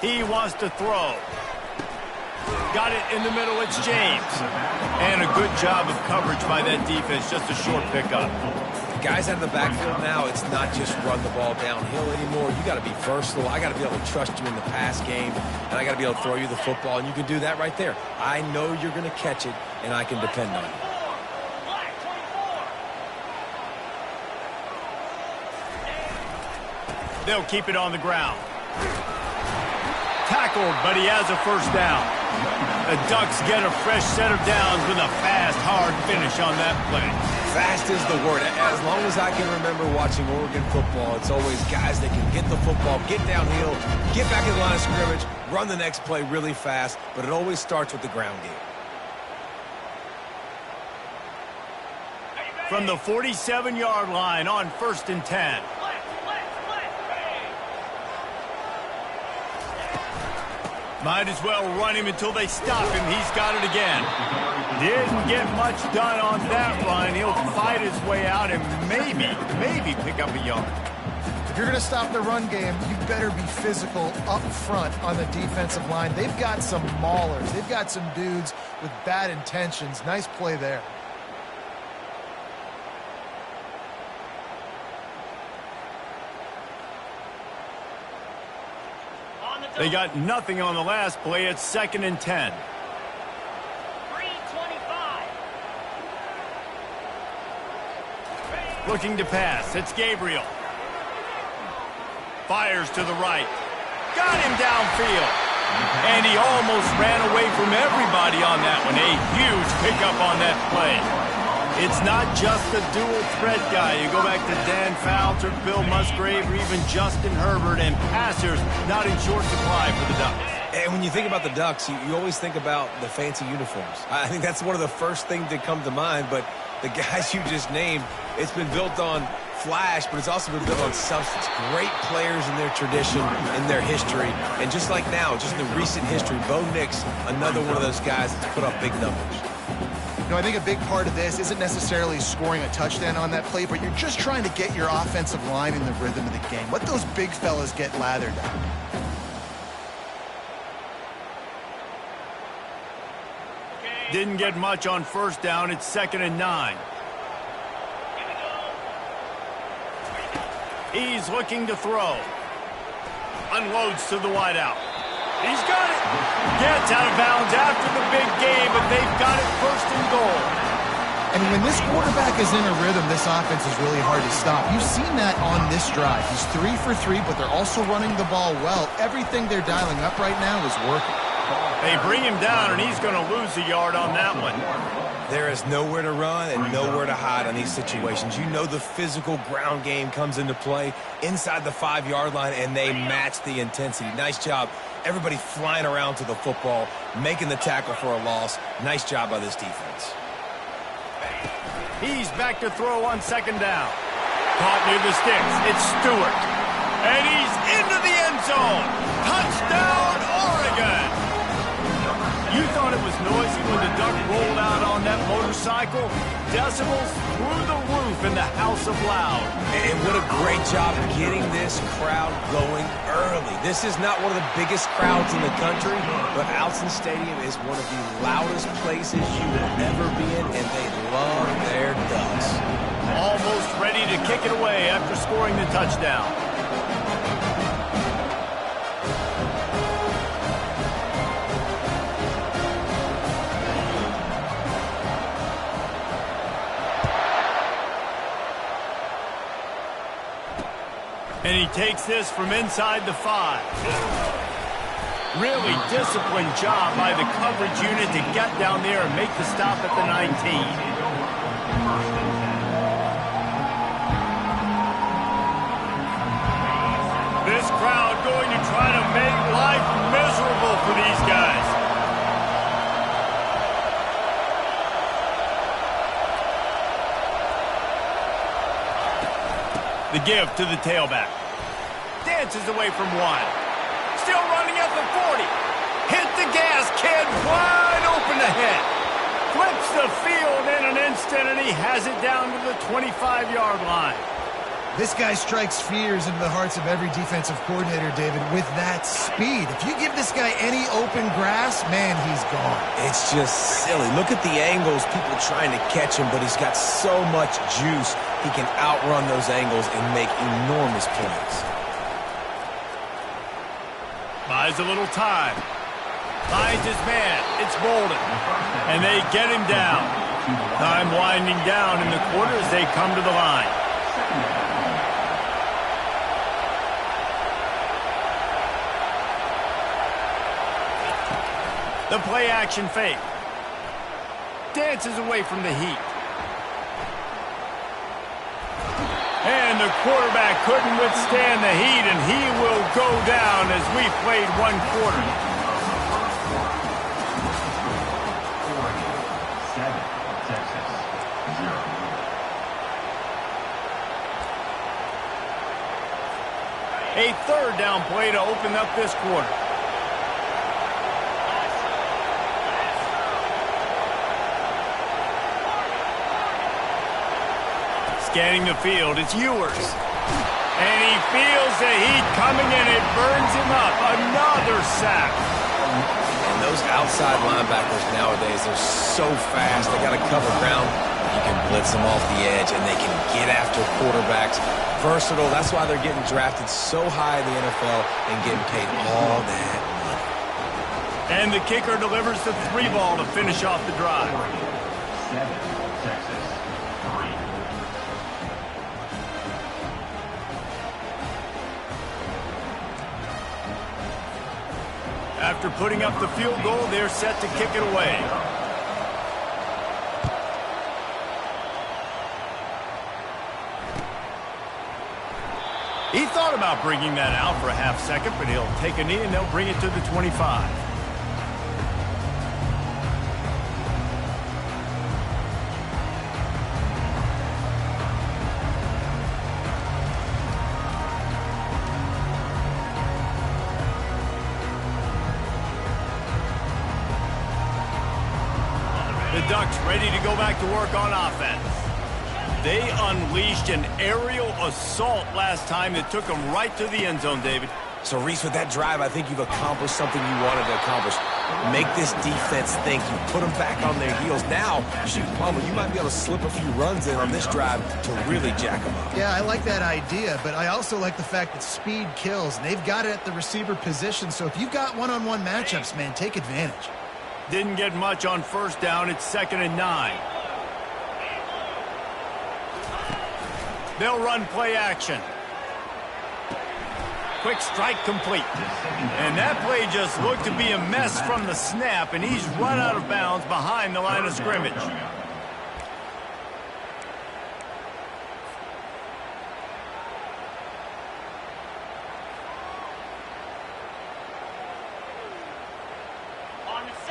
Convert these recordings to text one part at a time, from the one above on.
He wants to throw. Got it in the middle. It's James. And a good job of coverage by that defense. Just a short pickup. The guys out of the backfield now, it's not just run the ball downhill anymore. You got to be versatile. I got to be able to trust you in the pass game, and I got to be able to throw you the football, and you can do that right there. I know you're going to catch it, and I can depend on it. They'll keep it on the ground. Tackled, but he has a first down. The Ducks get a fresh set of downs with a fast, hard finish on that play. Fast is the word. As long as I can remember watching Oregon football, it's always guys that can get the football, get downhill, get back in the line of scrimmage, run the next play really fast, but it always starts with the ground game. From the 47-yard line on 1st and 10. Might as well run him until they stop him. He's got it again. Didn't get much done on that run. He'll fight his way out and maybe pick up a yard. If you're going to stop the run game, you better be physical up front on the defensive line. They've got some maulers. They've got some dudes with bad intentions. Nice play there. They got nothing on the last play. It's 2nd and 10. 3:25. Looking to pass. It's Gabriel. Fires to the right. Got him downfield. And he almost ran away from everybody on that one. A huge pickup on that play. It's not just the dual threat guy. You go back to Dan Fouts or Bill Musgrave or even Justin Herbert, and passers not in short supply for the Ducks. And when you think about the Ducks, you always think about the fancy uniforms. I think that's one of the first things that come to mind, but the guys you just named, it's been built on flash, but it's also been built on substance. Great players in their tradition, in their history, and just like now, just in the recent history, Bo Nix, another one of those guys that's put up big numbers. You know, I think a big part of this isn't necessarily scoring a touchdown on that play, but you're just trying to get your offensive line in the rhythm of the game. Let those big fellas get lathered up. Didn't get much on 1st down. It's 2nd and 9. He's looking to throw. Unloads to the wideout. He's got it. Gets out of bounds after the big game, but they've got it 1st and goal. And when this quarterback is in a rhythm, this offense is really hard to stop. You've seen that on this drive. He's 3 for 3, but they're also running the ball well. Everything they're dialing up right now is working. They bring him down, and he's going to lose a yard on that one. There is nowhere to run and nowhere to hide on these situations. You know the physical ground game comes into play inside the 5-yard line, and they match the intensity. Nice job. Everybody flying around to the football, making the tackle for a loss. Nice job by this defense. He's back to throw on 2nd down. Caught near the sticks. It's Stewart. And he's into the end zone. Touchdown, Oregon. You thought it was noisy when the Duck rolled out on that motorcycle? Decibels through the roof in the House of Loud. And what a great job getting this crowd going early. This is not one of the biggest crowds in the country, but Alton Stadium is one of the loudest places you will ever be in, and they love their Ducks. Almost ready to kick it away after scoring the touchdown. And he takes this from inside the 5. Really disciplined job by the coverage unit to get down there and make the stop at the 19. This crowd going to try to make life miserable for these guys. The give to the tailback. Dances away from one. Still running at the 40. Hit the gas, kid. Wide open ahead. Flips the field in an instant, and he has it down to the 25-yard line. This guy strikes fears into the hearts of every defensive coordinator, David, with that speed. If you give this guy any open grass, man, he's gone. It's just silly. Look at the angles, people trying to catch him, but he's got so much juice. He can outrun those angles and make enormous plays. Buys a little time. Finds his man. It's Bolden. And they get him down. Time winding down in the quarter as they come to the line. The play-action fake. Dances away from the heat. And the quarterback couldn't withstand the heat, and he will go down as we played one quarter. 7, Texas, 0. A third down play to open up this quarter. Scanning the field, it's Ewers. And he feels the heat coming and it burns him up. Another sack. And those outside linebackers nowadays, they're so fast. They got to cover ground. You can blitz them off the edge, and they can get after quarterbacks. Versatile. That's why they're getting drafted so high in the NFL and getting paid all that money. And the kicker delivers the 3-ball to finish off the drive. 7, Texas, 3. After putting up the field goal, they're set to kick it away. He thought about bringing that out for a half second, but he'll take a knee and they'll bring it to the 25. The Ducks ready to go back to work on offense. They unleashed an aerial assault last time that took them right to the end zone, David. So, Reese, with that drive, I think you've accomplished something you wanted to accomplish. Make this defense think. You put them back on their heels. Now, shoot, Palmer, you might be able to slip a few runs in on this drive to really jack them up. Yeah, I like that idea, but I also like the fact that speed kills, and they've got it at the receiver position. So if you've got one-on-one matchups, man, take advantage. Didn't get much on first down. It's 2nd and 9. They'll run play action. Quick strike complete. And that play just looked to be a mess from the snap, and he's run out of bounds behind the line of scrimmage.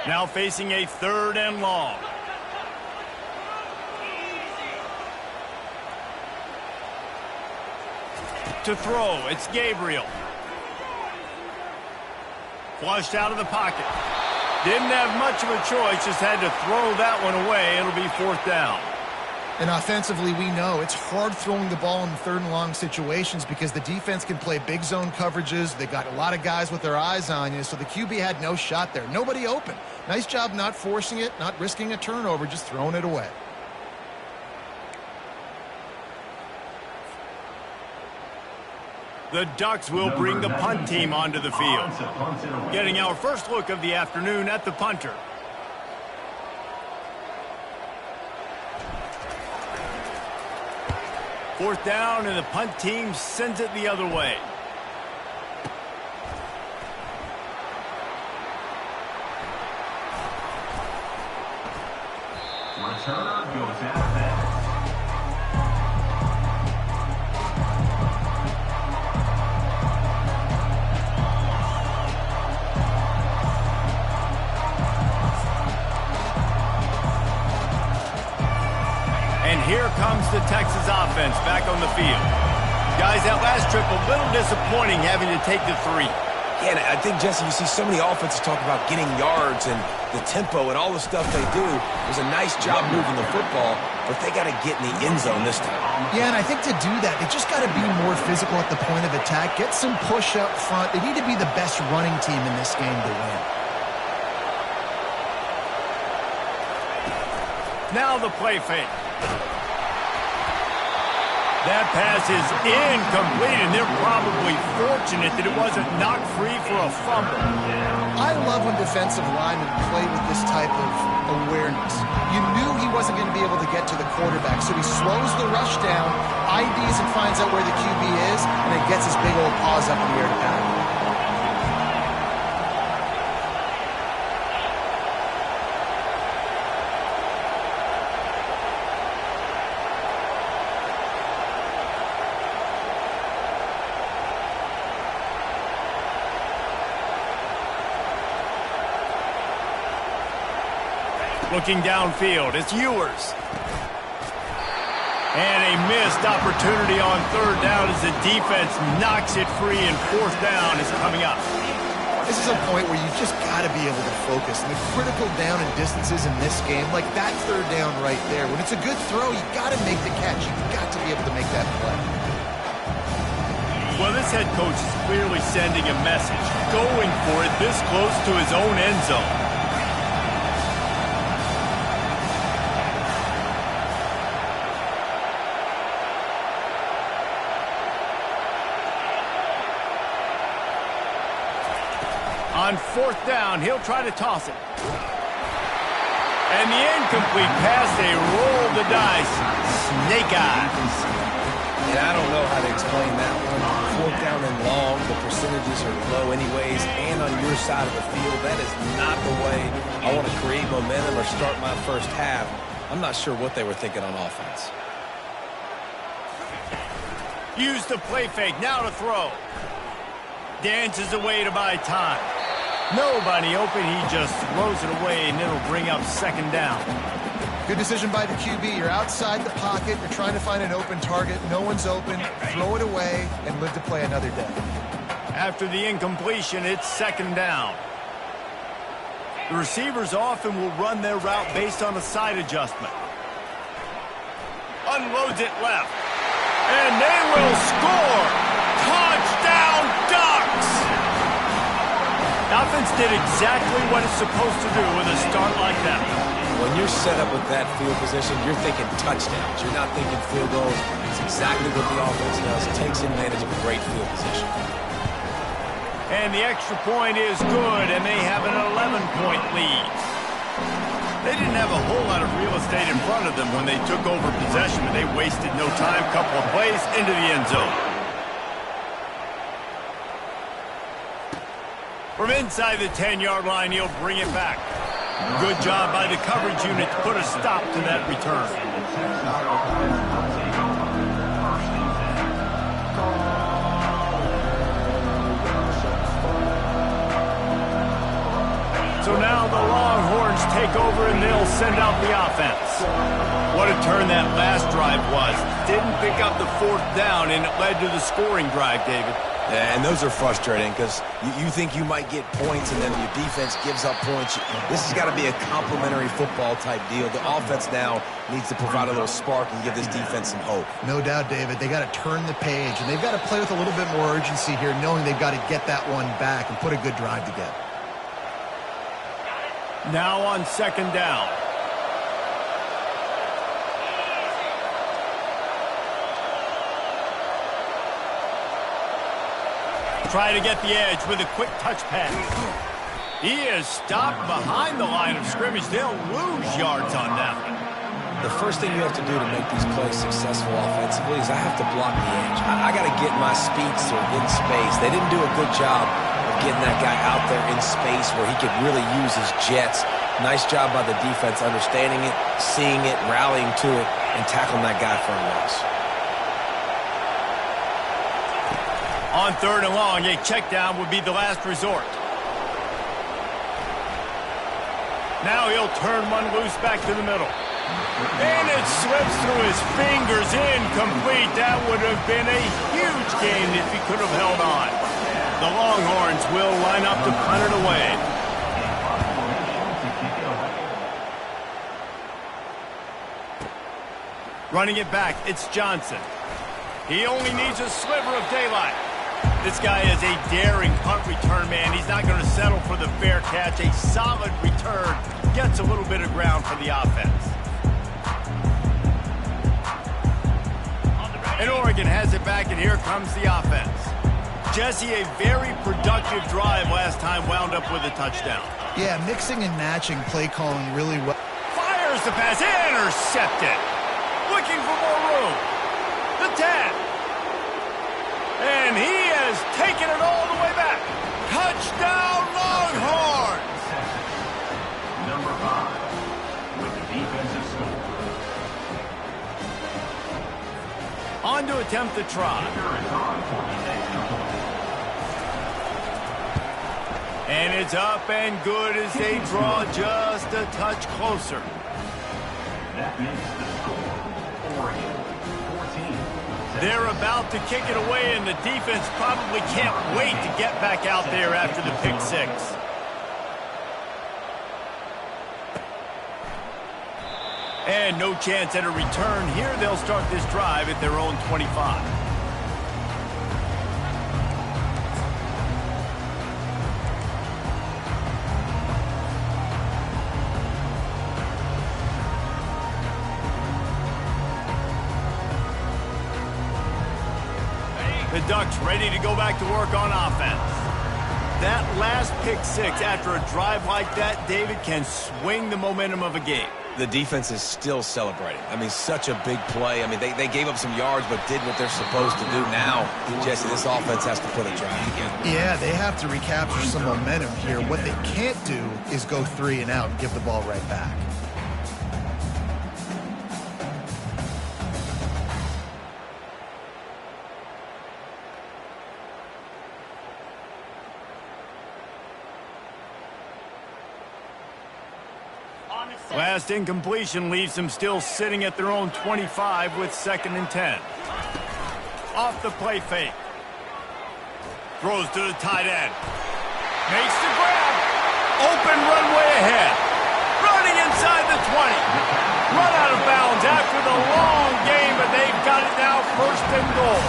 Now facing a 3rd and long. To throw, it's Gabriel. Flushed out of the pocket. Didn't have much of a choice, just had to throw that one away. It'll be 4th down. And offensively, we know it's hard throwing the ball in 3rd and long situations because the defense can play big zone coverages. They got a lot of guys with their eyes on you, so the QB had no shot there. Nobody open. Nice job not forcing it, not risking a turnover, just throwing it away. The Ducks will bring the punt team onto the field. Getting our first look of the afternoon at the punter. Fourth down, and the punt team sends it the other way. Returner goes out of bounds. And here comes the Texas offense back on the field. Guys, that last trip, a little disappointing having to take the 3. Yeah, and I think, Jesse, you see so many offenses talk about getting yards and the tempo and all the stuff they do. It was a nice job moving the football, but they got to get in the end zone this time. Yeah, and I think to do that, they just got to be more physical at the point of attack, get some push up front. They need to be the best running team in this game to win. Now the play fake. That pass is incomplete, and they're probably fortunate that it wasn't knocked free for a fumble. I love when defensive linemen play with this type of awareness. You knew he wasn't going to be able to get to the quarterback, so he slows the rush down, IDs and finds out where the QB is, and then gets his big old paws up in the air to pass. Looking downfield, it's Ewers. And a missed opportunity on third down as the defense knocks it free, and fourth down is coming up. This is a point where you just got to be able to focus. And the critical down and distances in this game, like that third down right there, when it's a good throw, you got to make the catch. You've got to be able to make that play. Well, this head coach is clearly sending a message, going for it this close to his own end zone. On fourth down, he'll try to toss it. And the incomplete pass, they roll the dice. Snake eyes. And I don't know how to explain that one. Fourth down and long, the percentages are low anyways, and on your side of the field, that is not the way I want to create momentum or start my first half. I'm not sure what they were thinking on offense. Use the play fake, now to throw. Dances away to buy time. Nobody open, he just throws it away, and it'll bring up second down. Good decision by the QB. You're outside the pocket. You're trying to find an open target. No one's open. Throw it away and live to play another day. After the incompletion, it's second down. The receivers often will run their route based on a side adjustment. Unloads it left. And they will score! Touchdown Ducks! Offense did exactly what it's supposed to do with a start like that. When you're set up with that field position, you're thinking touchdowns. You're not thinking field goals. It's exactly what the offense does. It takes advantage of a great field position. And the extra point is good, and they have an 11-point lead. They didn't have a whole lot of real estate in front of them when they took over possession, but they wasted no time. Couple of plays into the end zone. From inside the 10-yard line, he'll bring it back. Good job by the coverage unit to put a stop to that return. So now the Longhorns take over and they'll send out the offense. What a turn that last drive was. Didn't pick up the fourth down, and it led to the scoring drive, David. Yeah, and those are frustrating because you think you might get points and then your defense gives up points. This has got to be a complementary football type deal. The offense now needs to provide a little spark and give this defense some hope. No doubt, David. They got to turn the page, and they've got to play with a little bit more urgency here, knowing they've got to get that one back and put a good drive together. Now on second down. Try to get the edge with a quick touch pass. He is stopped behind the line of scrimmage. They'll lose yards on that one. The first thing you have to do to make these plays successful offensively is I have to block the edge. I got to get my speedster in space. They didn't do a good job of getting that guy out there in space where he could really use his jets. Nice job by the defense understanding it, seeing it, rallying to it, and tackling that guy for a loss. On third and long, a check down would be the last resort. Now he'll turn one loose back to the middle. And it slips through his fingers, incomplete. That would have been a huge gain if he could have held on. The Longhorns will line up to punt it away. Running it back, it's Johnson. He only needs a sliver of daylight. This guy is a daring punt return man. He's not going to settle for the fair catch. A solid return. Gets a little bit of ground for the offense. And Oregon has it back, and here comes the offense. Jesse, a very productive drive last time, wound up with a touchdown. Yeah, mixing and matching play calling really well. Fires the pass, intercepted. Looking for more room. The 10. And he has taken it all the way back. Touchdown, Longhorns! Number 5 with the defensive score. On to attempt the try. And it's up and good as they draw just a touch closer. That makes the score Oregon 14. They're about to kick it away, and the defense probably can't wait to get back out there after the pick six. And no chance at a return here. They'll start this drive at their own 25. The Ducks ready to go back to work on offense. That last pick six after a drive like that, David, can swing the momentum of a game. The defense is still celebrating. I mean, such a big play. I mean, they gave up some yards but did what they're supposed to do. Now, Jesse, this offense has to put a drive together. Yeah, they have to recapture some momentum here. What they can't do is go 3 and out and give the ball right back. Last incompletion leaves them still sitting at their own 25 with 2nd and 10. Off the play fake. Throws to the tight end. Makes the grab. Open runway ahead. Running inside the 20. Run out of bounds after the long game, but they've got it now 1st and goal.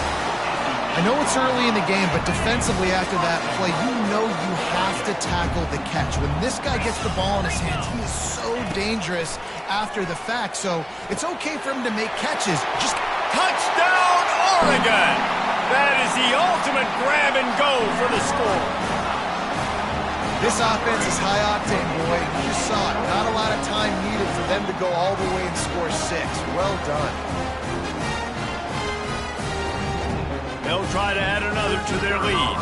I know it's early in the game, but defensively after that play, you know you have to tackle the catch. When this guy gets the ball in his hands, he is so dangerous after the fact. So it's okay for him to make catches. Just touchdown, Oregon! That is the ultimate grab and go for the score. This offense is high octane, boy. You just saw it. Not a lot of time needed for them to go all the way and score 6. Well done. They'll try to add another to their lead.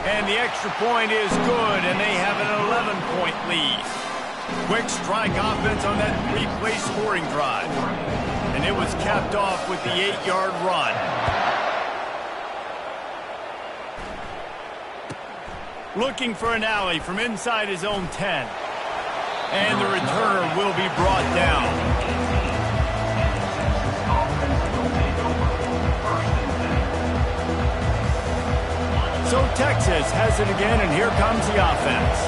And the extra point is good, and they have an 11-point lead. Quick strike offense on that 3-play scoring drive. And it was capped off with the 8-yard run. Looking for an alley from inside his own 10. And the returner will be brought down. So Texas has it again, and here comes the offense.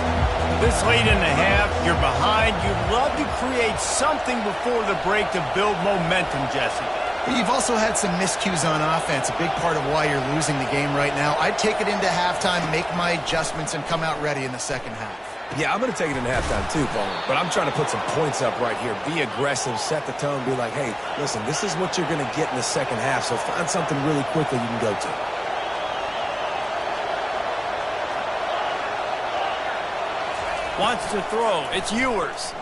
This late in the half, you're behind. You'd love to create something before the break to build momentum, Jesse. But you've also had some miscues on offense, a big part of why you're losing the game right now. I'd take it into halftime, make my adjustments, and come out ready in the second half. Yeah, I'm going to take it into halftime too, Paul. But I'm trying to put some points up right here. Be aggressive, set the tone, be like, hey, listen, this is what you're going to get in the second half, so find something really quickly you can go to. Wants to throw. It's Ewers.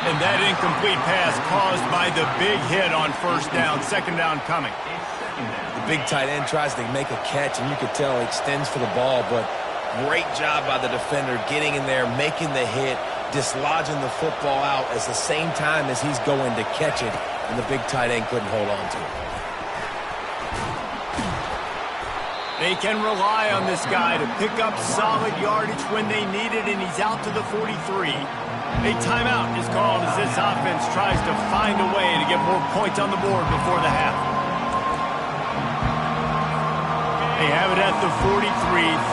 And that incomplete pass caused by the big hit on 1st down. 2nd down coming. The big tight end tries to make a catch, and you can tell he extends for the ball, but great job by the defender getting in there, making the hit, dislodging the football out at the same time as he's going to catch it, and the big tight end couldn't hold on to it. They can rely on this guy to pick up solid yardage when they need it, and he's out to the 43. A timeout is called as this offense tries to find a way to get more points on the board before the half. They have it at the 43,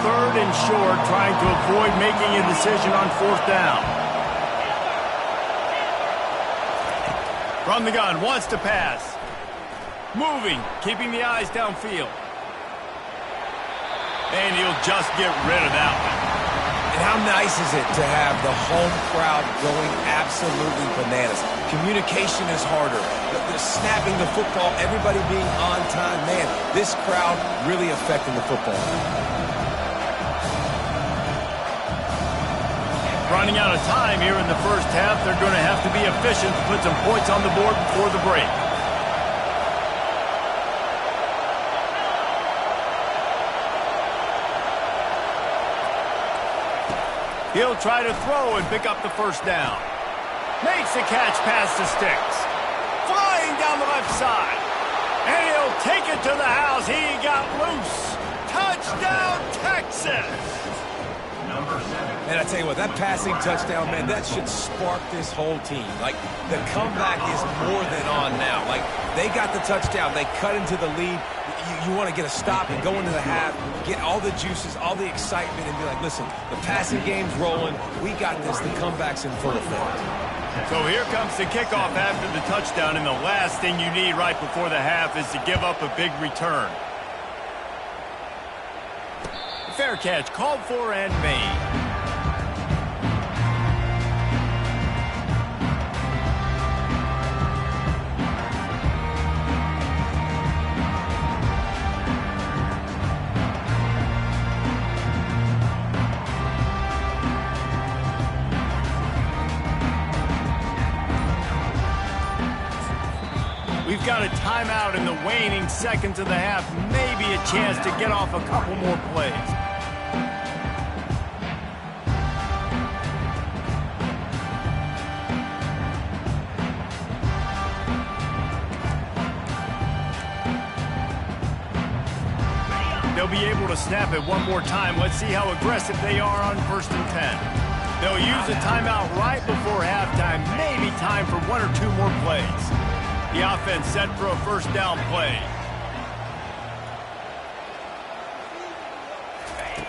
third and short, trying to avoid making a decision on fourth down. From the gun, wants to pass. Moving, keeping the eyes downfield. And he'll just get rid of that one. And how nice is it to have the home crowd going absolutely bananas? Communication is harder. The snapping the football, everybody being on time. Man, this crowd really affecting the football. Running out of time here in the first half. They're going to have to be efficient to put some points on the board before the break. He'll try to throw and pick up the first down. Makes the catch past the sticks. Flying down the left side. And he'll take it to the house. He got loose. Touchdown, Texas! Number 7. And I tell you what, that passing touchdown, man, that should spark this whole team. Like, the comeback is more than on now. Like, they got the touchdown. They cut into the lead. You want to get a stop and go into the half, get all the juices, all the excitement, and be like, listen, the passing game's rolling. We got this. The comeback's in full effect. So here comes the kickoff after the touchdown, and the last thing you need right before the half is to give up a big return. Fair catch called for and made. We've got a timeout in the waning seconds of the half. Maybe a chance to get off a couple more plays. They'll be able to snap it one more time. Let's see how aggressive they are on 1st and 10. They'll use a timeout right before halftime. Maybe time for one or two more plays. The offense set for a first down play.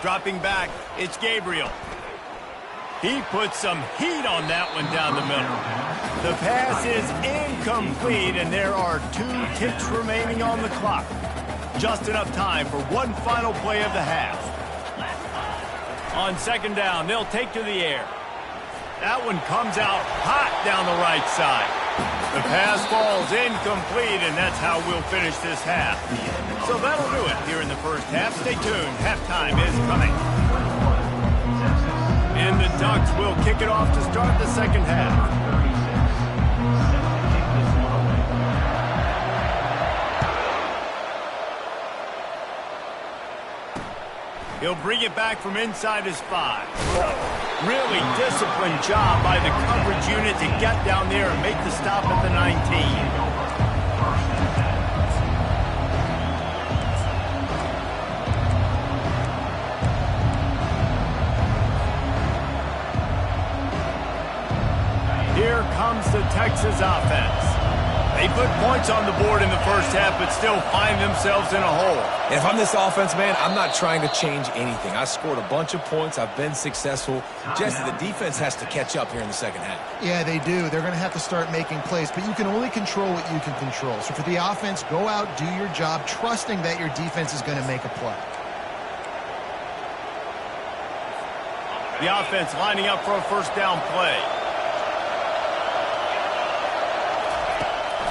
Dropping back, it's Gabriel. He puts some heat on that one down the middle. The pass is incomplete, and there are 2 ticks remaining on the clock. Just enough time for one final play of the half. On 2nd down, they'll take to the air. That one comes out hot down the right side. The pass falls incomplete, and that's how we'll finish this half. So that'll do it here in the first half. Stay tuned. Halftime is coming. And the Ducks will kick it off to start the second half. He'll bring it back from inside his 5. Really disciplined job by the coverage unit to get down there and make the stop at the 19. Here comes the Texas offense. They put points on the board in the first half, but still find themselves in a hole. And if I'm this offense, man, I'm not trying to change anything. I scored a bunch of points. I've been successful. Jesse, the defense has to catch up here in the second half. Yeah, they do. They're going to have to start making plays, but you can only control what you can control. So for the offense, go out, do your job, trusting that your defense is going to make a play. The offense lining up for a first down play.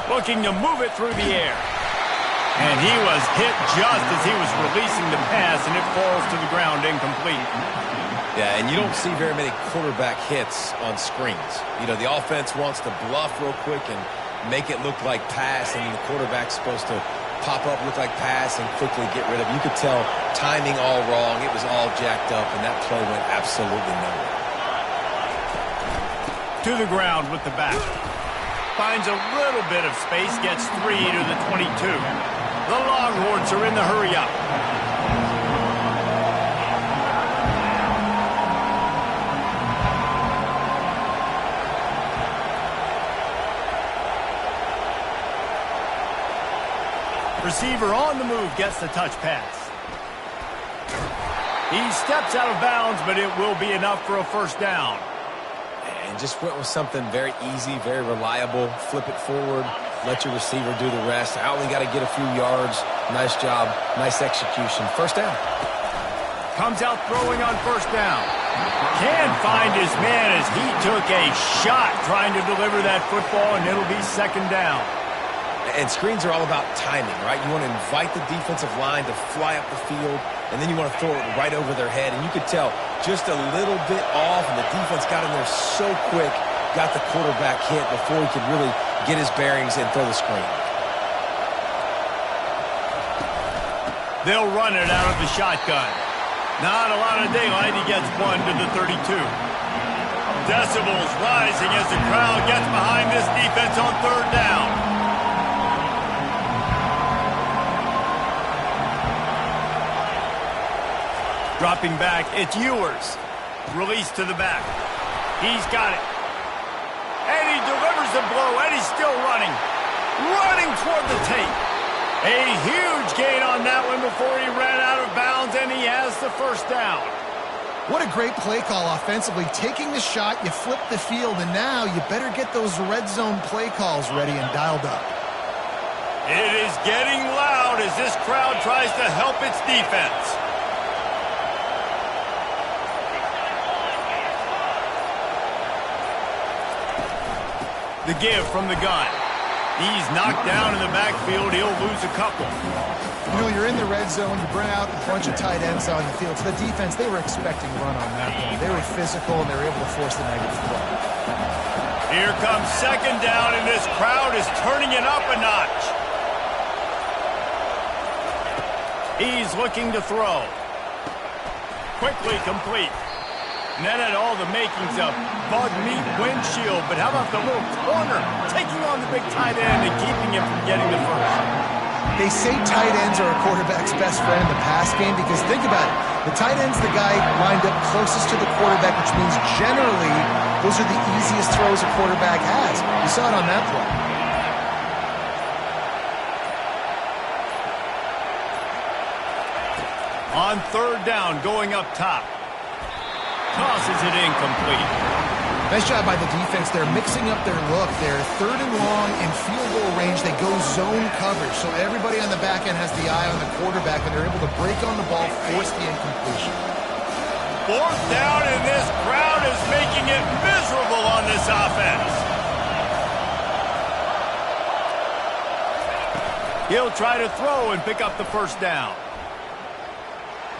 Looking to move it through the air. And he was hit just as he was releasing the pass, and it falls to the ground incomplete. Yeah, and you don't see very many quarterback hits on screens. You know, the offense wants to bluff real quick and make it look like pass, and the quarterback's supposed to pop up, look like pass, and quickly get rid of it. You could tell timing all wrong. It was all jacked up, and that play went absolutely nowhere. To the ground with the back. Finds a little bit of space, gets 3 to the 22. The Longhorns are in the hurry-up. receiver on the move gets the touch pass. He steps out of bounds, but it will be enough for a first down. And just went with something very easy, very reliable. Flip it forward, let your receiver do the rest. I only got to get a few yards. Nice job, nice execution. First down. Comes out throwing on first down. Can't find his man as he took a shot trying to deliver that football, and it'll be second down. And screens are all about timing, right? You want to invite the defensive line to fly up the field, and then you want to throw it right over their head. And you could tell just a little bit off, and the defense got in there so quick, got the quarterback hit before he could really get his bearings and throw the screen. They'll run it out of the shotgun. Not a lot of daylight. He gets one to the 32. Decibels rising as the crowd gets behind this defense on third down. Dropping back, it's Ewers. Release to the back. He's got it. And he delivers the blow, and he's still running. Running toward the tape. A huge gain on that one before he ran out of bounds, and he has the first down. What a great play call offensively. Taking the shot, you flip the field, and now you better get those red zone play calls ready and dialed up. It is getting loud as this crowd tries to help its defense. The give from the gun. He's knocked down in the backfield. He'll lose a couple. You know, you're in the red zone. You bring out a bunch of tight ends on the field. So the defense, they were expecting a run on that one. They were physical, and they were able to force the negative play. Here comes second down, and this crowd is turning it up a notch. He's looking to throw. Quickly complete. And that had all the makings of bug meat windshield. But how about the little corner taking on the big tight end and keeping him from getting the first? They say tight ends are a quarterback's best friend in the pass game because think about it. The tight end's the guy lined up closest to the quarterback, which means generally those are the easiest throws a quarterback has. You saw it on that play. On third down, going up top. Tosses it incomplete. Nice job by the defense. They're mixing up their look. They're third and long in field goal range. They go zone coverage. So everybody on the back end has the eye on the quarterback, and they're able to break on the ball, force the incompletion. Fourth down, and this crowd is making it miserable on this offense. He'll try to throw and pick up the first down.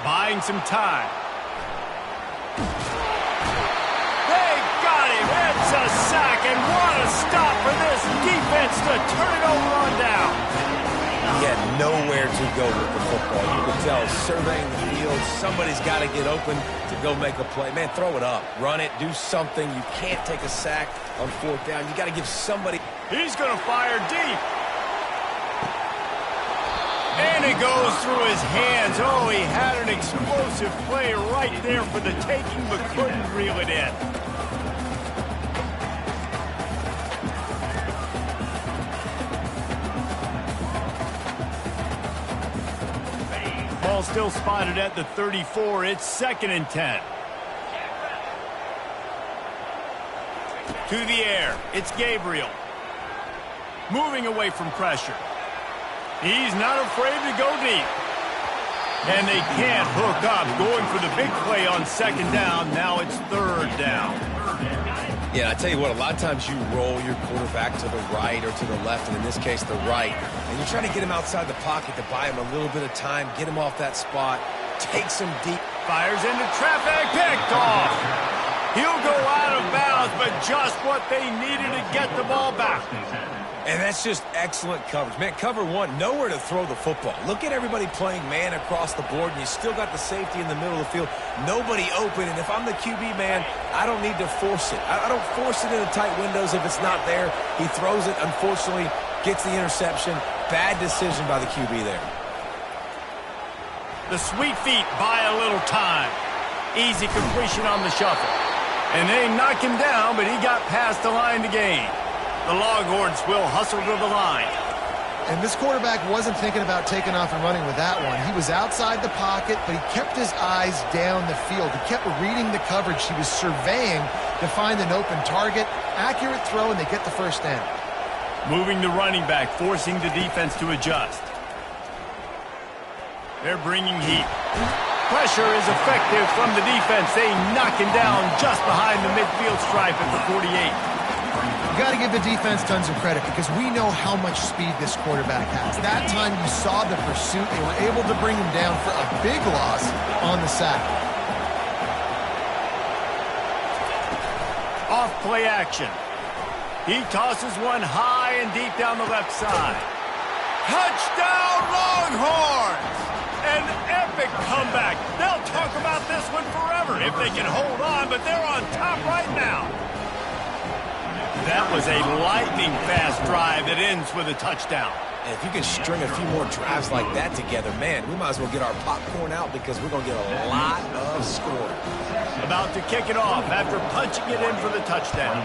Buying some time. It's a sack, and what a stop for this defense to turn it over on down. He had nowhere to go with the football. You could tell, surveying the field, somebody's got to get open to go make a play. Man, throw it up. Run it. Do something. You can't take a sack on fourth down. You got to give somebody. He's going to fire deep. And it goes through his hands. Oh, he had an explosive play right there for the taking, but couldn't reel it in. Ball still spotted at the 34. It's 2nd and 10. To the air. It's Gabriel. Moving away from pressure. He's not afraid to go deep. And they can't hook up. Going for the big play on second down. Now it's third down. Yeah, I tell you what, a lot of times you roll your quarterback to the right or to the left, and in this case, the right. And you're trying to get him outside the pocket to buy him a little bit of time, get him off that spot, takes him deep. Fires into traffic, picked off. He'll go out of bounds, but just what they needed to get the ball back. And that's just excellent coverage. Man, cover one, nowhere to throw the football. Look at everybody playing man across the board, and you still got the safety in the middle of the field. Nobody open, and if I'm the QB, man, I don't need to force it. I don't force it into tight windows if it's not there. He throws it, unfortunately, gets the interception. Bad decision by the QB there. The sweet feet buy a little time. Easy completion on the shuffle. And they knock him down, but he got past the line to gain. The Longhorns will hustle to the line. And this quarterback wasn't thinking about taking off and running with that one. He was outside the pocket, but he kept his eyes down the field. He kept reading the coverage. He was surveying to find an open target. Accurate throw, and they get the first down. Moving the running back, forcing the defense to adjust. They're bringing heat. Pressure is effective from the defense. They knock him down just behind the midfield stripe at the 48. You got to give the defense tons of credit because we know how much speed this quarterback has. That time you saw the pursuit. They were able to bring him down for a big loss on the sack. Off play action. He tosses one high and deep down the left side. Touchdown Longhorns! An epic comeback. They'll talk about this one forever if they can hold on, but they're on top right now. That was a lightning-fast drive that ends with a touchdown. And if you can string a few more drives like that together, man, we might as well get our popcorn out because we're going to get a lot of scoring. About to kick it off after punching it in for the touchdown.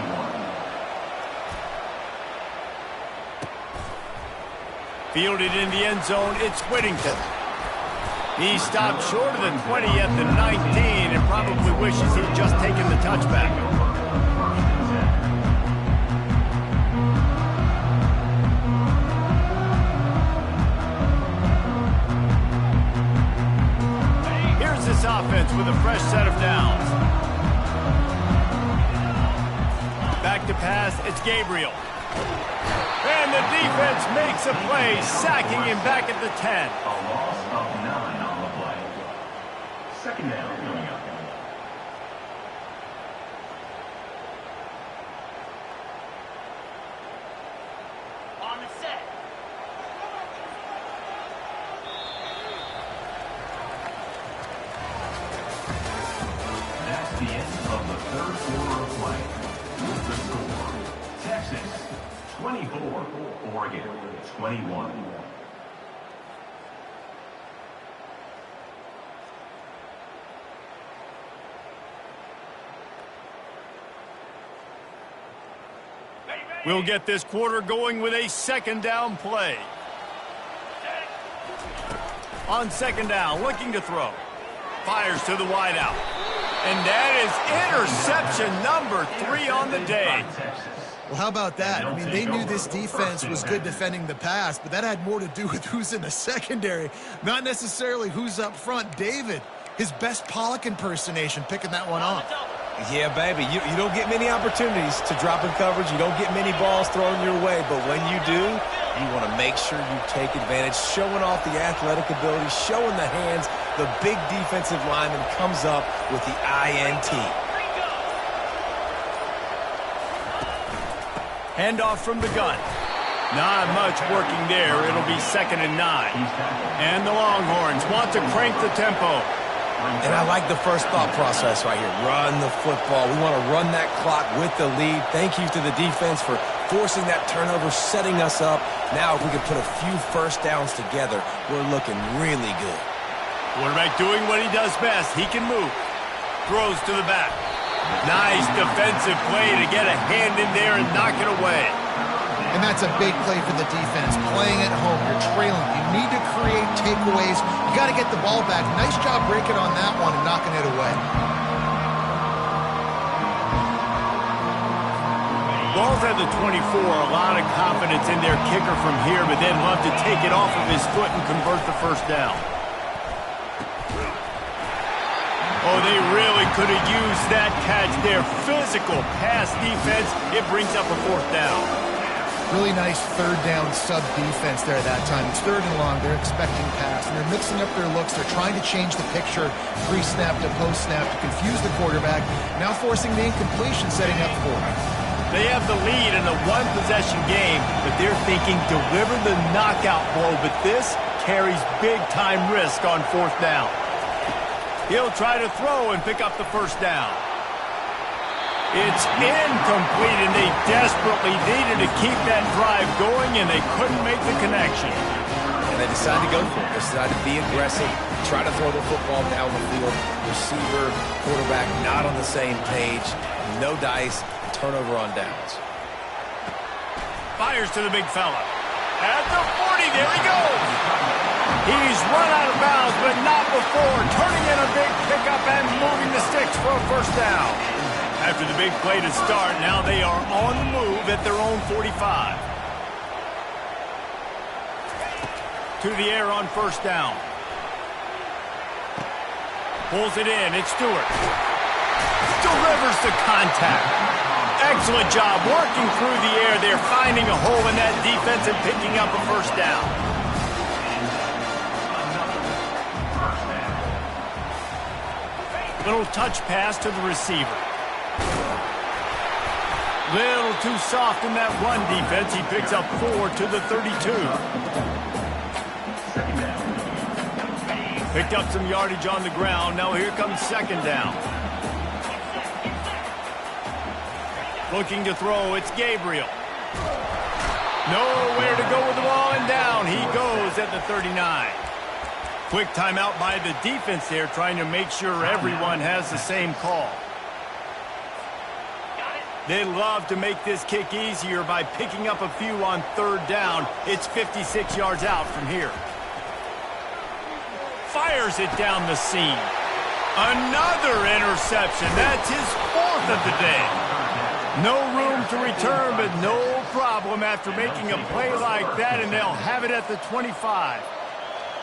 Fielded in the end zone, it's Whittington. He stopped short of the 20 at the 19 and probably wishes he'd just taken the touchback. Here's this offense with a fresh set of downs. Back to pass, it's Gabriel. And the defense makes a play, sacking him back at the 10. A loss of 9 on the play. Second down coming up. On the set. That's the end of the third quarter of play. With the score, Texas 24, Oregon 21. We'll get this quarter going with a second down play. On second down, looking to throw. Fires to the wideout. And that is interception number 3 on the day. Well, how about that? I mean, they knew this defense was good defending the pass, but that had more to do with who's in the secondary, not necessarily who's up front. David, his best Pollock impersonation, picking that one off. Yeah, baby, you don't get many opportunities to drop in coverage. You don't get many balls thrown your way, but when you do, you want to make sure you take advantage, showing off the athletic ability, showing the hands. The big defensive lineman comes up with the INT. Handoff from the gun. Not much working there. It'll be 2nd and 9. And the Longhorns want to crank the tempo. And I like the first thought process right here. Run the football. We want to run that clock with the lead. Thank you to the defense for forcing that turnover, setting us up. Now if we can put a few first downs together, we're looking really good. Quarterback doing what he does best. He can move. Throws to the back. Nice defensive play to get a hand in there and knock it away. And that's a big play for the defense. Playing at home, you're trailing. You need to create takeaways. You got to get the ball back. Nice job breaking on that one and knocking it away. Ball's at the 24. A lot of confidence in their kicker from here, but they'd love to take it off of his foot and convert the first down. Oh, they really could have used that catch there. Physical pass defense. It brings up a 4th down. Really nice third down sub defense there that time. It's 3rd and long. They're expecting pass, and they're mixing up their looks. They're trying to change the picture pre-snap to post-snap to confuse the quarterback. Now forcing the incompletion, setting up for it. They have the lead in a one-possession game, but they're thinking deliver the knockout blow, but this carries big-time risk on 4th down. He'll try to throw and pick up the first down. It's incomplete, and they desperately needed to keep that drive going, and they couldn't make the connection. And they decided to go for it. They decided to be aggressive, try to throw the football down the field. Receiver, quarterback not on the same page. No dice, turnover on downs. Fires to the big fella. At the 40, there he goes. He's run out of bounds, but not before turning in a big pickup and moving the sticks for a first down. After the big play to start, now they are on the move at their own 45. To the air on first down. Pulls it in. It's Stewart. Delivers the contact. Excellent job working through the air. They're finding a hole in that defense and picking up a first down. Little touch pass to the receiver. Little too soft in that run defense. He picks up 4 to the 32. Picked up some yardage on the ground. Now here comes second down. Looking to throw. It's Gabriel. Nowhere to go with the ball, and down he goes at the 39. Quick timeout by the defense there, trying to make sure everyone has the same call. They love to make this kick easier by picking up a few on third down. It's 56 yards out from here. Fires it down the seam. Another interception. That's his 4th of the day. No room to return, but no problem after making a play like that, and they'll have it at the 25.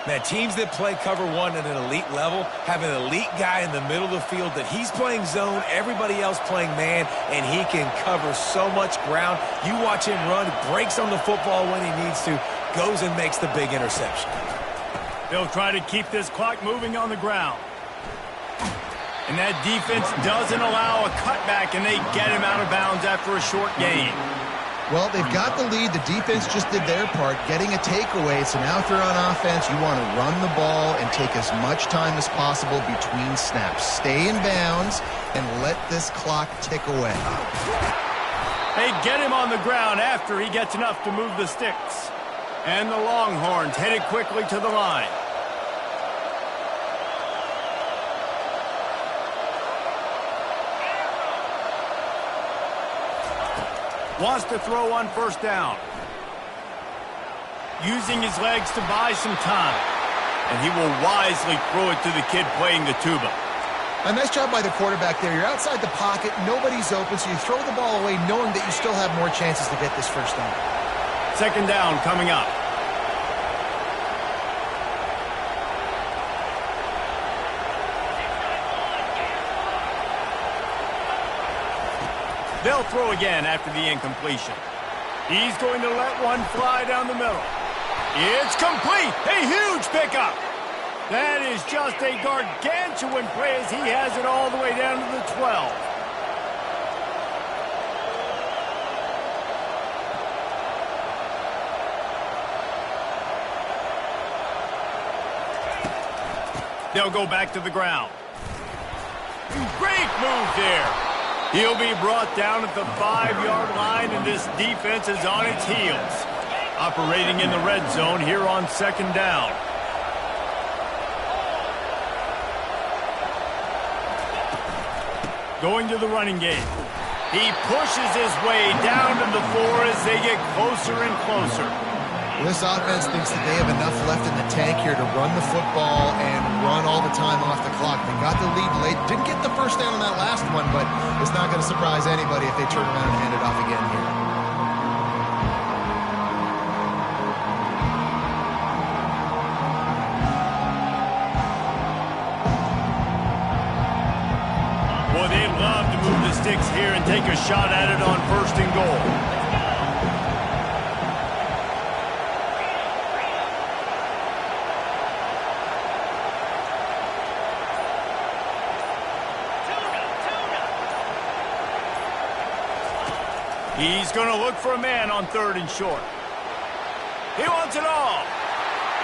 Man, teams that play cover one at an elite level have an elite guy in the middle of the field that he's playing zone, everybody else playing man, and he can cover so much ground. You watch him run, breaks on the football when he needs to, goes and makes the big interception. They'll try to keep this clock moving on the ground. And that defense doesn't allow a cutback, and they get him out of bounds after a short gain. Well, they've got the lead. The defense just did their part, getting a takeaway. So now if they're on offense, you want to run the ball and take as much time as possible between snaps. Stay in bounds and let this clock tick away. They get him on the ground after he gets enough to move the sticks. And the Longhorns headed quickly to the line. Wants to throw on first down. Using his legs to buy some time. And he will wisely throw it to the kid playing the tuba. A nice job by the quarterback there. You're outside the pocket. Nobody's open, so you throw the ball away knowing that you still have more chances to get this first down. Second down coming up. They'll throw again after the incompletion. He's going to let one fly down the middle. It's complete. A huge pickup. That is just a gargantuan play as he has it all the way down to the 12. They'll go back to the ground. Great move there. He'll be brought down at the 5-yard line, and this defense is on its heels. Operating in the red zone here on second down. Going to the running game. He pushes his way down to the 4 as they get closer and closer. This offense thinks that they have enough left in the tank here to run the football and run all the time off the clock. They got the lead late. Didn't get the first down on that last one, but it's not going to surprise anybody if they turn around and hand it off again here. Boy, they love to move the sticks here and take a shot at it on first and goal. He's going to look for a man on third and short. He wants it all.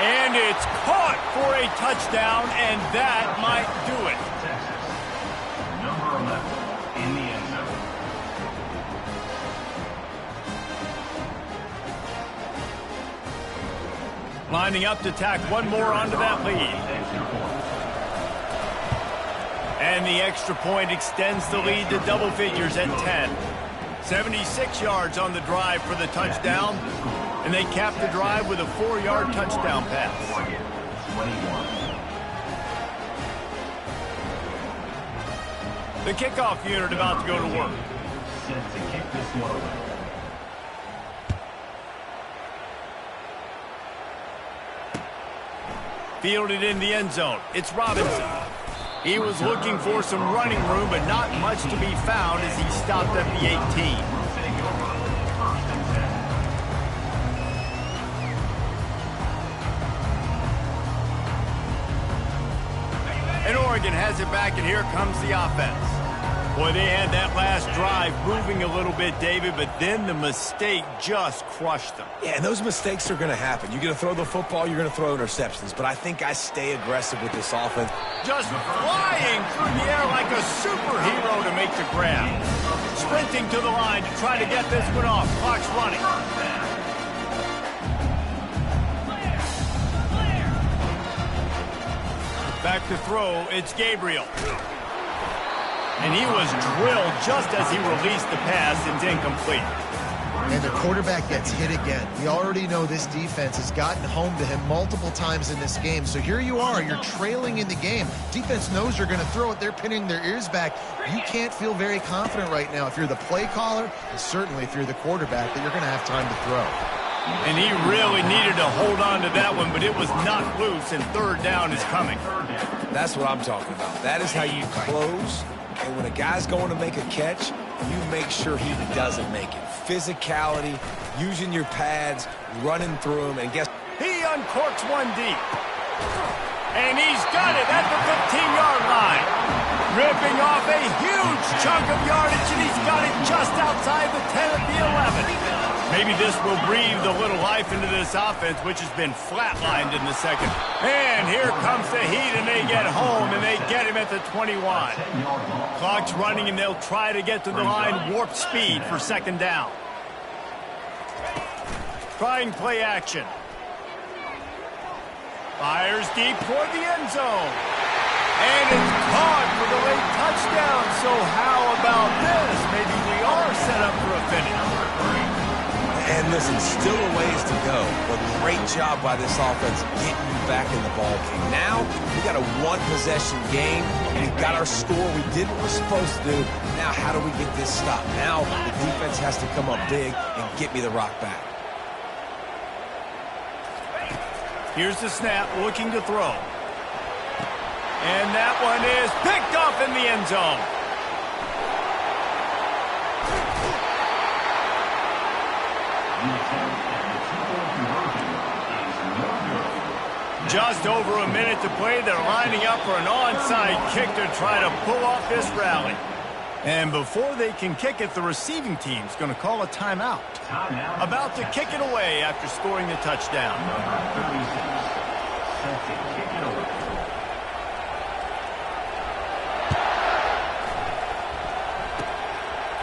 And it's caught for a touchdown, and that might do it. Texas, number 11 in the end zone. Lining up to tack one more onto that lead. And the extra point extends the lead to double figures at 10. 76 yards on the drive for the touchdown. And they capped the drive with a 4-yard touchdown pass. Oregon, 21. The kickoff unit about to go to work. Set to kick this one away. Fielded in the end zone. It's Robinson. He was looking for some running room, but not much to be found as he stopped at the 18. And Oregon has it back, and here comes the offense. Boy, they had that last drive moving a little bit, David, but then the mistake just crushed them. Yeah, and those mistakes are going to happen. You're going to throw the football, you're going to throw interceptions. But I think I stay aggressive with this offense. Just flying through the air like a superhero to make the grab. Sprinting to the line to try to get this one off. Clock's running. Back to throw, it's Gabriel. And he was drilled just as he released the pass. It's incomplete. And the quarterback gets hit again. We already know this defense has gotten home to him multiple times in this game. So here you are, you're trailing in the game. Defense knows you're going to throw it. They're pinning their ears back. You can't feel very confident right now if you're the play caller, and certainly if you're the quarterback, that you're going to have time to throw. And he really needed to hold on to that one, but it was knocked loose, and third down is coming. That's what I'm talking about. That is how you close. And when a guy's going to make a catch, you make sure he doesn't make it. Physicality, using your pads, running through them, and guess... He uncorks one deep. And he's got it at the 15-yard line. Ripping off a huge chunk of yardage, and he's got it just outside the 10 at the 11. Maybe this will breathe a little life into this offense, which has been flatlined in the second. And here comes the heat, and they get home, and they get him at the 21. Clock's running, and they'll try to get to the line warp speed for second down. Trying play action. Fires deep toward the end zone. And it's caught for the late touchdown. So how about this? Maybe we are set up for a finish. And listen, still a ways to go, but great job by this offense getting you back in the ball game. Now, we got a one-possession game. We got our score. We did what we're supposed to do. Now, how do we get this stopped? Now, the defense has to come up big and get me the rock back. Here's the snap, looking to throw. And that one is picked off in the end zone. Just over a minute to play. They're lining up for an onside kick to try to pull off this rally. And before they can kick it, the receiving team's going to call a timeout. About to kick it away after scoring the touchdown. Number 36, set to kick it away.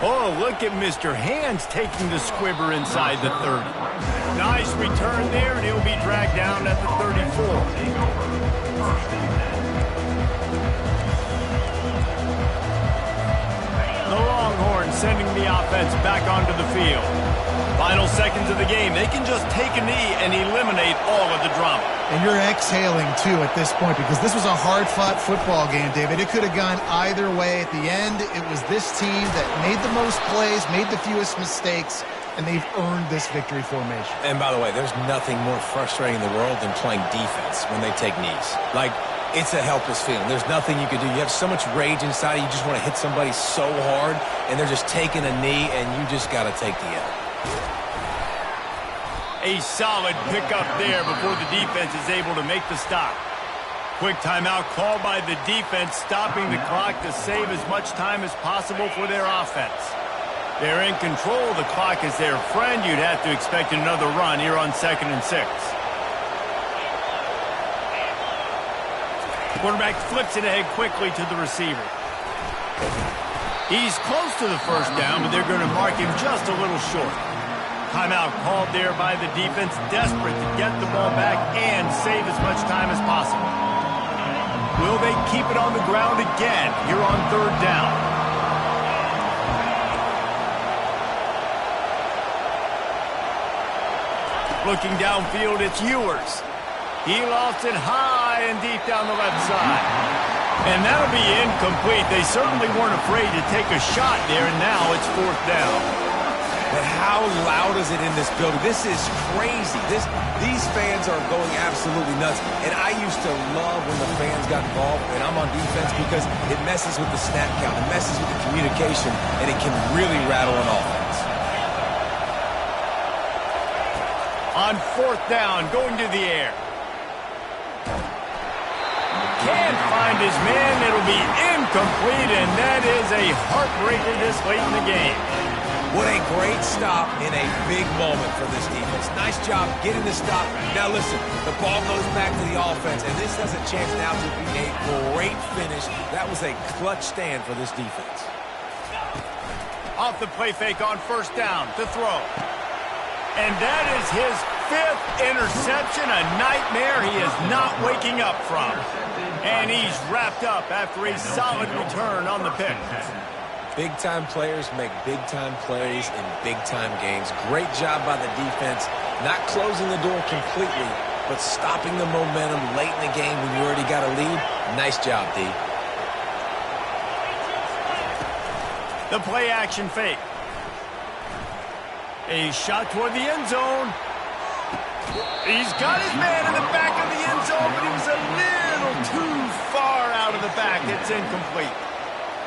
Oh, look at Mr. Hands taking the squibber inside the 30. Nice return there, and he'll be dragged down at the 34. The Longhorns sending the offense back onto the field. Final seconds of the game. They can just take a knee and eliminate all of the drama. And you're exhaling, too, at this point, because this was a hard-fought football game, David. It could have gone either way. At the end, it was this team that made the most plays, made the fewest mistakes, and they've earned this victory formation. And by the way, there's nothing more frustrating in the world than playing defense when they take knees. Like, it's a helpless feeling. There's nothing you can do. You have so much rage inside. You just want to hit somebody so hard, and they're just taking a knee, and you just got to take the L. A solid pickup there before the defense is able to make the stop. Quick timeout called by the defense, stopping the clock to save as much time as possible for their offense. They're in control. The clock is their friend. You'd have to expect another run here on 2nd and 6. Quarterback flips it ahead quickly to the receiver. He's close to the first down, but they're going to mark him just a little short. Timeout called there by the defense, desperate to get the ball back and save as much time as possible. Will they keep it on the ground again here on 3rd down? Looking downfield, it's Ewers. He lost it high and deep down the left side. And that'll be incomplete. They certainly weren't afraid to take a shot there, and now it's 4th down. But how loud is it in this building? This is crazy. These fans are going absolutely nuts. And I used to love when the fans got involved, and I'm on defense because it messes with the snap count. It messes with the communication, and it can really rattle an offense. On 4th down, going to the air. Can't find his man. It'll be incomplete, and that is a heartbreaker this late in the game. What a great stop in a big moment for this defense. Nice job getting the stop. Now listen, the ball goes back to the offense, and this has a chance now to be a great finish. That was a clutch stand for this defense. Off the play fake on 1st down to throw. And that is his 5th interception, a nightmare he is not waking up from. And he's wrapped up after a solid return on the pick. Big-time players make big-time plays in big-time games. Great job by the defense, not closing the door completely, but stopping the momentum late in the game when you already got a lead. Nice job, D. The play-action fake. A shot toward the end zone. He's got his man in the back of the end zone, but he was a little too far out of the back. It's incomplete.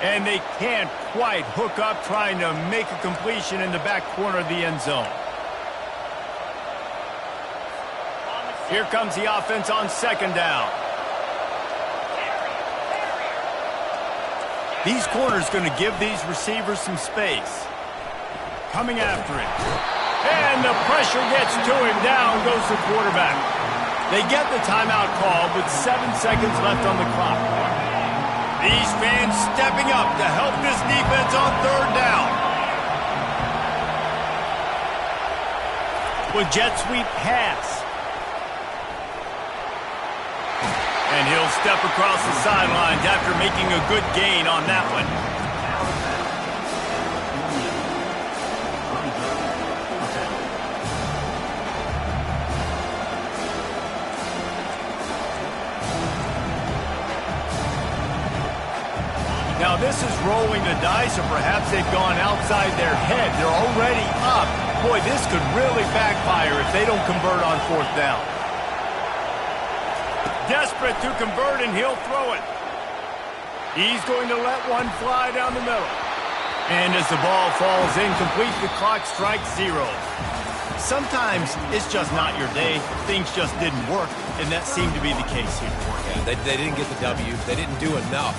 And they can't quite hook up trying to make a completion in the back corner of the end zone. Here comes the offense on 2nd down. These corners going to give these receivers some space. Coming after it. And the pressure gets to him. Down goes the quarterback. They get the timeout call with 7 seconds left on the clock. These fans stepping up to help this defense on 3rd down. With jet sweep pass. And he'll step across the sidelines after making a good gain on that one. Now this is rolling the dice, or perhaps they've gone outside their head. They're already up. Boy, this could really backfire if they don't convert on 4th down. Desperate to convert, and he'll throw it. He's going to let one fly down the middle. And as the ball falls incomplete, the clock strikes 0. Sometimes it's just not your day. Things just didn't work, and that seemed to be the case here. Yeah, they didn't get the W. They didn't do enough.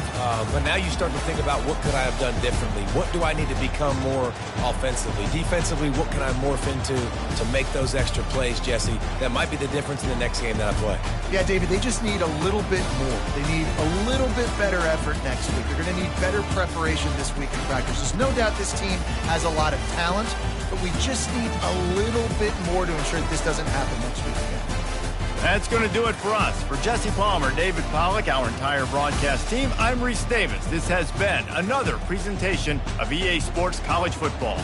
But now you start to think about, what could I have done differently? What do I need to become more offensively? Defensively, what can I morph into to make those extra plays, Jesse? That might be the difference in the next game that I play. Yeah, David, they just need a little bit more. They need a little bit better effort next week. They're going to need better preparation this week in practice. There's no doubt this team has a lot of talent, but we just need a little bit more to ensure that this doesn't happen next week again. That's going to do it for us. For Jesse Palmer, David Pollack, our entire broadcast team, I'm Reese Davis. This has been another presentation of EA Sports College Football.